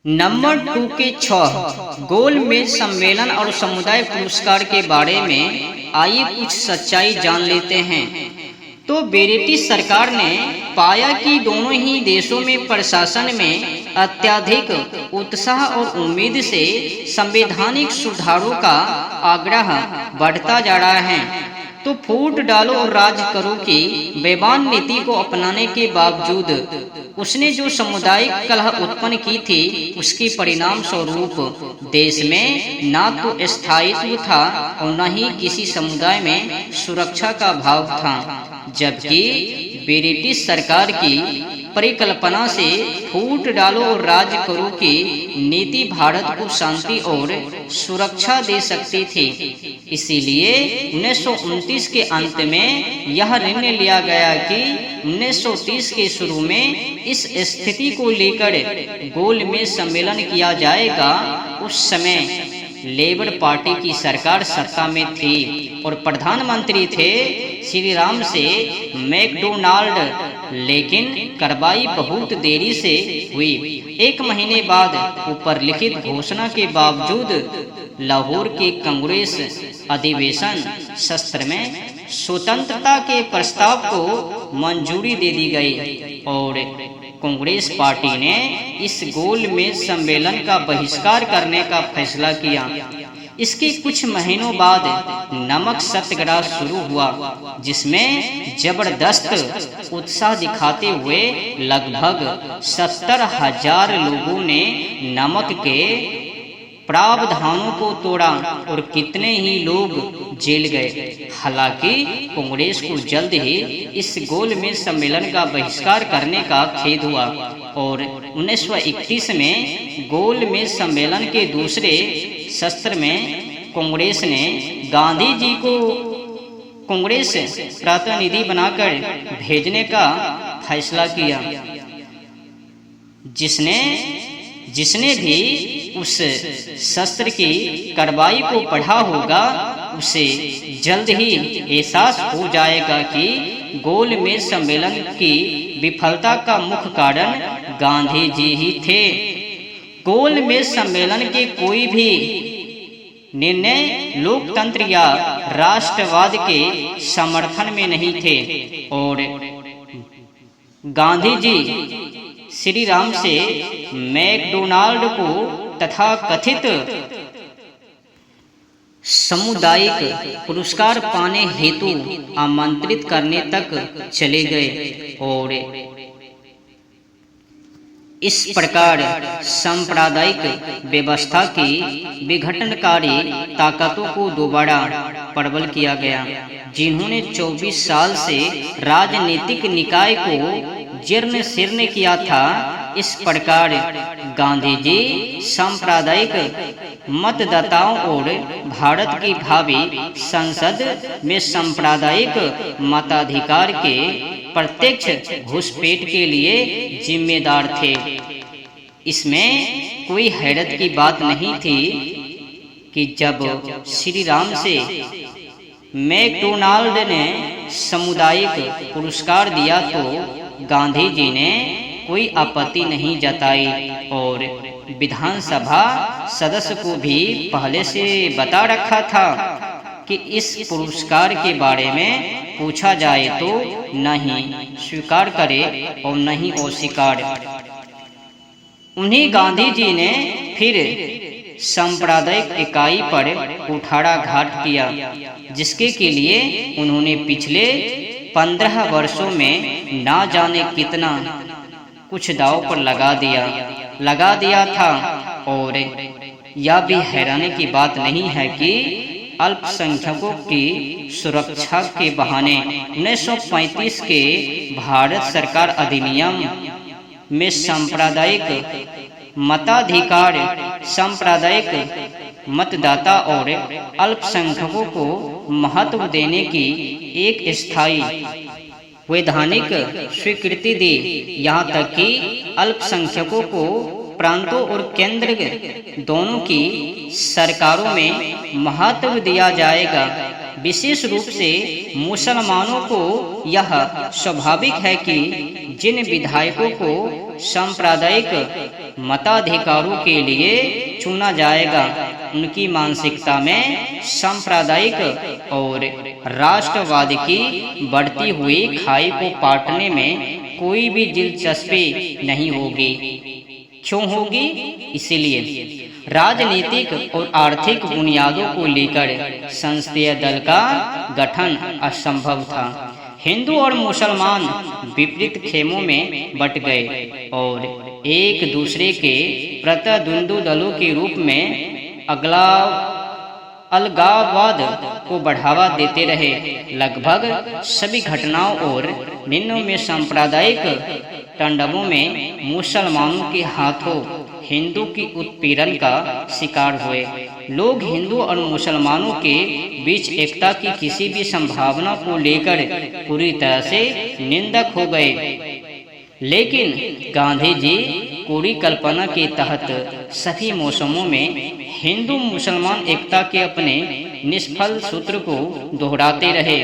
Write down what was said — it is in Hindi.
नंबर 2 के 6 गोलमेज सम्मेलन और समुदाय पुरस्कार के बारे में आइए कुछ सच्चाई जान लेते हैं। तो ब्रिटिश सरकार ने पाया कि दोनों ही देशों में प्रशासन में अत्यधिक उत्साह और उम्मीद से संवैधानिक सुधारों का आग्रह बढ़ता जा रहा है। तो फूट डालो और राज करो की बेबान नीति को अपनाने के बावजूद उसने जो सामुदायिक कलह उत्पन्न की थी, उसके परिणाम स्वरूप देश में ना तो स्थायित्व था और न ही किसी समुदाय में सुरक्षा का भाव था। जबकि ब्रिटिश सरकार की परिकल्पना से फूट डालो और राज करो की नीति भारत को शांति और सुरक्षा दे सकती थी। इसीलिए 1929 के अंत में यह निर्णय लिया गया कि 1930 के शुरू में इस स्थिति को लेकर गोलमेज सम्मेलन किया जाएगा। उस समय लेबर पार्टी की सरकार सत्ता में थी और प्रधानमंत्री थे श्री राम से मैकडोनाल्ड, लेकिन कार्रवाई बहुत देरी से हुई। 1 महीने बाद ऊपर लिखित घोषणा के बावजूद लाहौर के कांग्रेस अधिवेशन सत्र में स्वतंत्रता के प्रस्ताव को मंजूरी दे दी गई और कांग्रेस पार्टी ने इस गोलमेज सम्मेलन का बहिष्कार करने का फैसला किया। इसके कुछ महीनों बाद नमक सत्याग्रह शुरू हुआ, जिसमें जबरदस्त उत्साह दिखाते हुए लगभग 70,000 लोगों ने नमक के प्रावधानों को तोड़ा और कितने ही लोग जेल गए। हालांकि कांग्रेस को जल्द ही इस गोलमेज सम्मेलन का बहिष्कार करने का खेद हुआ और 1931 में गोलमेज सम्मेलन के दूसरे सत्र में कांग्रेस ने गांधी जी को कांग्रेस प्रतिनिधि बनाकर भेजने का फैसला किया। जिसने भी उस शस्त्र की कार्रवाई को पढ़ा होगा, उसे जल्द ही एहसास हो जाएगा कि गोलमेज सम्मेलन की विफलता का मुख्य कारण गांधी जी ही थे। गोलमेज सम्मेलन के कोई भी निर्णय लोकतंत्र या राष्ट्रवाद के समर्थन में नहीं थे और गांधी जी श्री राम से मैकडोनाल्ड को तथा कथित सामुदायिक पुरस्कार पाने हेतु आमंत्रित करने तक चले गए और इस प्रकार सांप्रदायिक व्यवस्था की विघटनकारी ताकतों को दोबारा प्रबल किया गया, जिन्होंने 24 साल से राजनीतिक निकाय को जीर्ण शीर्ण किया था। इस प्रकार गांधी जी सांप्रदायिक मतदाताओं और भारत की भावी संसद में सांप्रदायिक मताधिकार के प्रत्यक्ष घुसपैठ के लिए जिम्मेदार थे। इसमें कोई हैरत की बात नहीं थी कि जब श्री राम से मैकडोनाल्ड ने सामुदायिक पुरस्कार दिया तो गांधी जी ने कोई आपत्ति नहीं जताई और विधानसभा सदस्य को भी पहले से बता रखा था कि इस पुरस्कार के बारे में पूछा जाए तो नहीं स्वीकार करे और नहीं अस्वीकार। उन्हीं गांधी जी ने फिर सांप्रदायिक इकाई पर कुठाराघात किया, जिसके के लिए उन्होंने पिछले 15 वर्षों में ना जाने कितना कुछ दांव पर लगा दिया था। और यह भी हैरानी की बात नहीं है कि अल्पसंख्यकों की सुरक्षा के बहाने 1935 के भारत सरकार अधिनियम में सांप्रदायिक मताधिकार, सांप्रदायिक मतदाता और अल्पसंख्यकों को महत्व देने की एक स्थायी वैधानिक स्वीकृति दी। यहाँ तक कि अल्पसंख्यकों को प्रांतों और केंद्र दोनों की सरकारों में महत्व दिया जाएगा। विशेष रूप से मुसलमानों को यह स्वाभाविक है कि जिन विधायकों को सांप्रदायिक मताधिकारों के लिए चुना जाएगा। उनकी मानसिकता में सांप्रदायिक और राष्ट्रवाद की बढ़ती हुई खाई को पाटने में कोई भी दिलचस्पी नहीं होगी। क्यों होगी? इसलिए राजनीतिक और आर्थिक बुनियादों को लेकर संसदीय दल का गठन असंभव था। हिंदू और मुसलमान विपरीत खेमों में बट गए और एक दूसरे के प्रतिद्वंदी दलों के रूप में अलगाववाद को बढ़ावा देते रहे। लगभग सभी घटनाओं और निर्णयों में सांप्रदायिक तांडवों में मुसलमानों के हाथों हिंदू की उत्पीड़न का शिकार हुए। लोग हिंदू और मुसलमानों के बीच एकता की किसी भी संभावना को लेकर पूरी तरह से निंदक हो गए। लेकिन गांधी जी पूरी कल्पना के तहत सभी मौसमों में हिंदू मुसलमान एकता के अपने निष्फल सूत्र को दोहराते रहे।